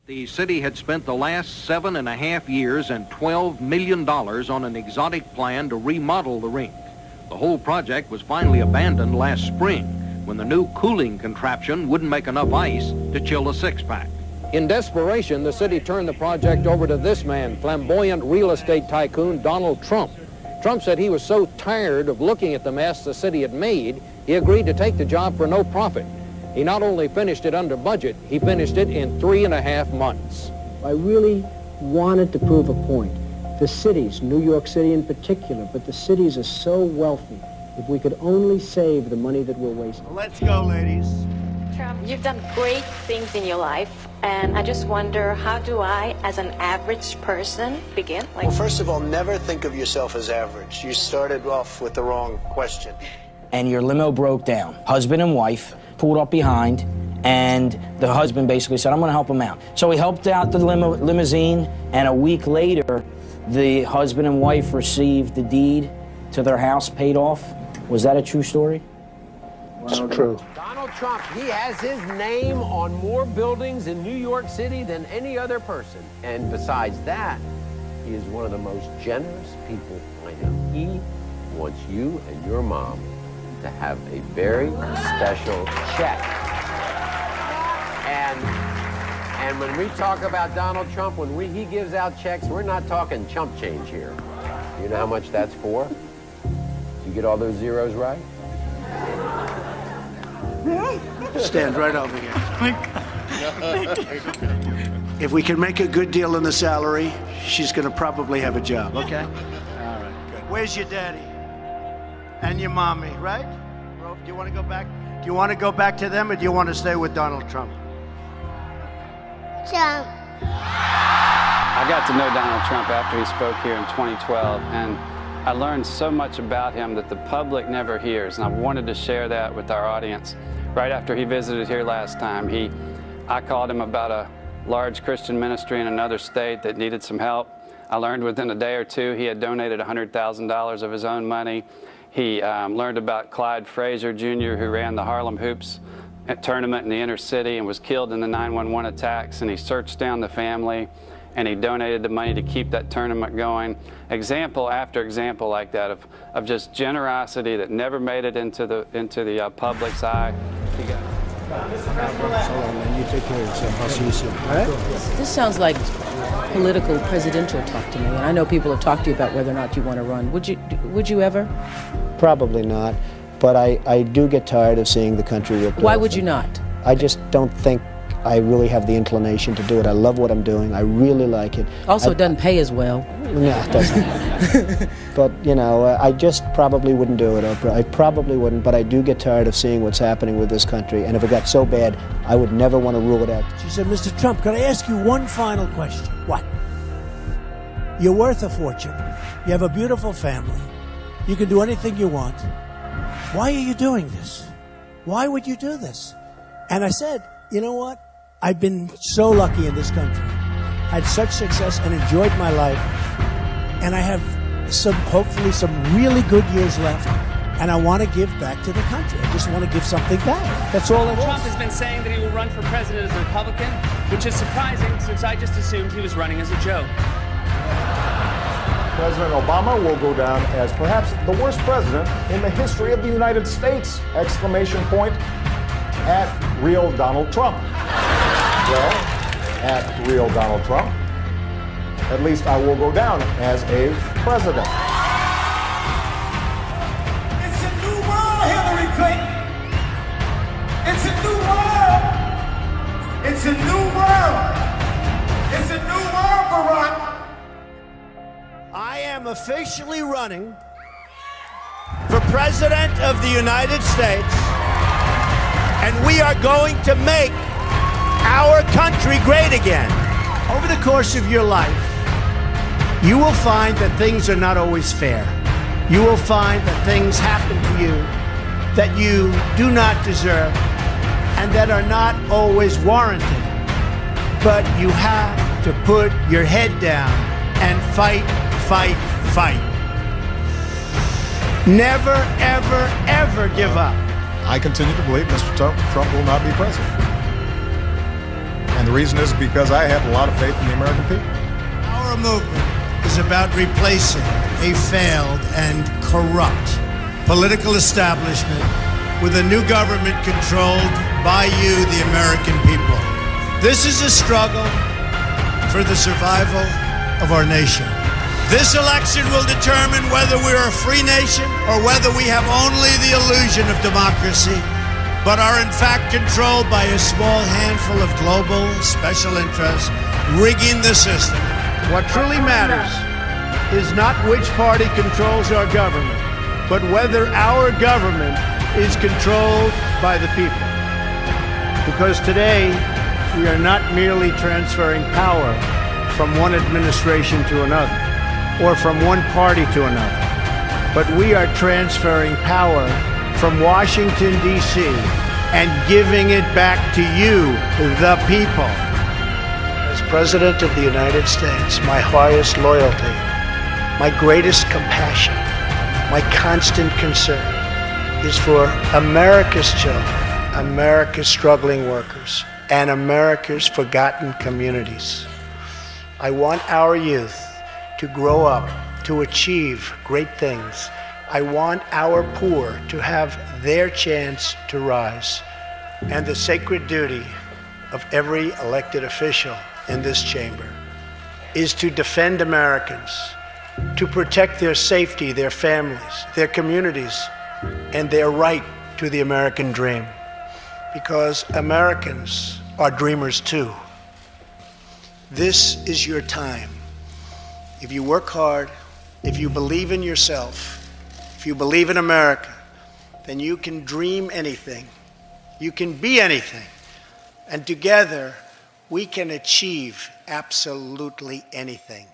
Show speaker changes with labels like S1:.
S1: The city had spent the last 7.5 years and $12 million on an exotic plan to remodel the rink. The whole project was finally abandoned last spring when the new cooling contraption wouldn't make enough ice to chill a six-pack. In desperation, the city turned the project over to this man, flamboyant real estate tycoon Donald Trump. Trump said he was so tired of looking at the mess the city had made, he agreed to take the job for no profit. He not only finished it under budget, he finished it in 3.5 months.
S2: I really wanted to prove a point. The cities, New York City in particular, but the cities are so wealthy. If we could only save the money that we're wasting.
S3: Let's go, ladies.
S4: Trump, you've done great things in your life, and I just wonder, how do I, as an average person, begin?
S3: Well, first of all, never think of yourself as average. You started off with the wrong question.
S5: And your limo broke down. Husband and wife pulled up behind, and the husband basically said, I'm going to help him out. So he helped out the limousine, and a week later, the husband and wife received the deed to their house paid off. Was that a true story?
S3: It's true.
S6: Donald Trump, he has his name on more buildings in New York City than any other person. And besides that, he is one of the most generous people I know. He wants you and your mom to have a very special check. And when we talk about Donald Trump, when he gives out checks, we're not talking chump change here. You know how much that's for? Did you get all those zeros right?
S3: Stand right over here. If we can make a good deal on the salary, she's going to probably have a job, okay? All right, good. Where's your daddy? And your mommy, right? Do you want to go back? Do you want to go back to them, or do you want to stay with Donald Trump?
S7: Trump.
S8: I got to know Donald Trump after he spoke here in 2012, and I learned so much about him that the public never hears, and I wanted to share that with our audience. Right after he visited here last time, I called him about a large Christian ministry in another state that needed some help. I learned within a day or two he had donated $100,000 of his own money. He learned about Clyde Frazier Jr., who ran the Harlem Hoops tournament in the inner city and was killed in the 9/11 attacks, and he searched down the family, and he donated the money to keep that tournament going. Example after example like that of just generosity that never made it into the public's eye.
S2: You take care of yourself. I'll see you soon. All right?
S9: This sounds like political presidential talk to me. And I know people have talked to you about whether or not you want to run. Would you ever?
S2: Probably not. But I do get tired of seeing the country ripped off.
S9: Why would you not?
S2: I just don't think I really have the inclination to do it. I love what I'm doing. I really like it.
S9: Also, it doesn't pay as well.
S2: No, it doesn't. But, you know, I just probably wouldn't do it, Oprah. I probably wouldn't, but I do get tired of seeing what's happening with this country. And if it got so bad, I would never want to rule it out.
S3: She said, Mr. Trump, could I ask you one final question? What? You're worth a fortune. You have a beautiful family. You can do anything you want. Why are you doing this? Why would you do this? And I said, you know what? I've been so lucky in this country, had such success and enjoyed my life, and I have hopefully some really good years left, and I want to give back to the country. I just want to give something back. That's all it is.
S10: Trump has been saying that he will run for president as a Republican, which is surprising since I just assumed he was running as a joke.
S11: President Obama will go down as perhaps the worst president in the history of the United States! Exclamation point at real Donald Trump. Well, at real Donald Trump, at least I will go down as a president.
S12: It's a new world, Hillary Clinton. It's a new world. It's a new world. It's a new world, Barack.
S3: I am officially running for President of the United States, and we are going to make our country great again. Over the course of your life, you will find that things are not always fair. You will find that things happen to you that you do not deserve and that are not always warranted. But you have to put your head down and fight, fight, fight. Never, ever, ever give up.
S11: I continue to believe Mr. Trump will not be president. And the reason is because I have a lot of faith in the American people.
S3: Our movement is about replacing a failed and corrupt political establishment with a new government controlled by you, the American people. This is a struggle for the survival of our nation. This election will determine whether we are a free nation or whether we have only the illusion of democracy, but are in fact controlled by a small handful of global special interests rigging the system. What truly matters is not which party controls our government, but whether our government is controlled by the people. Because today, we are not merely transferring power from one administration to another, or from one party to another, but we are transferring power from Washington, D.C., and giving it back to you, the people.
S2: As President of the United States, my highest loyalty, my greatest compassion, my constant concern is for America's children, America's struggling workers, and America's forgotten communities. I want our youth to grow up, to achieve great things. I want our poor to have their chance to rise. And the sacred duty of every elected official in this chamber is to defend Americans, to protect their safety, their families, their communities, and their right to the American dream. Because Americans are dreamers too. This is your time. If you work hard, if you believe in yourself, if you believe in America, then you can dream anything. You can be anything. And together, we can achieve absolutely anything.